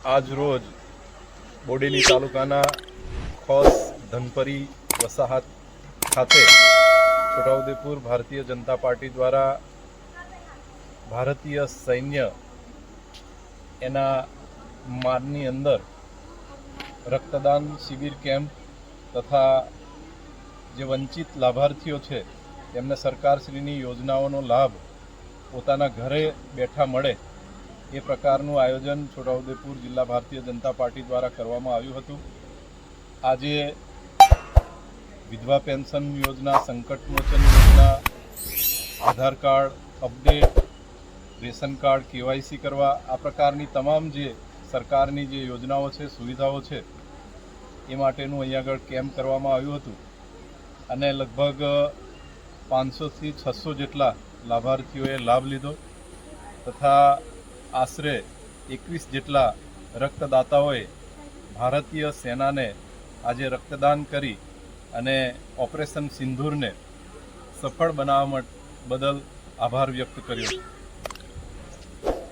આજ રોજ બોડેલી તાલુકાના ખોસ ધનપરી વસાહત ખાતે છોટાઉદેપુર ભારતીય જનતા પાર્ટી દ્વારા ભારતીય સૈન્ય એના માનની અંદર રક્તદાન શિબિર કેમ્પ તથા જે વંચિત લાભાર્થીઓ છે તેમને સરકારશ્રીની યોજનાઓનો લાભ પોતાના ઘરે બેઠા મળે એ પ્રકારનું આયોજન છોટાઉદેપુર જિલ્લા ભારતીય જનતા પાર્ટી દ્વારા કરવામાં આવ્યું હતું। આજે વિધવા પેન્શન યોજના, સંકટ મોચન યોજના, Aadhaar card update, ration card, KYC કરવા, આ પ્રકારની તમામ જે સરકારની જે યોજનાઓ છે, સુવિધાઓ છે એ માટેનું અહીંયા આગળ કેમ્પ કરવામાં આવ્યું હતું અને લગભગ 500થી 600 જેટલા લાભાર્થીઓએ લાભ લીધો તથા આશરે 21 જેટલા રક્તદાતાઓએ ભારતીય સેનાને આજે રક્તદાન કરી અને ઓપરેશન સિંદૂરને સફળ બનાવવા બદલ આભાર વ્યક્ત કર્યો।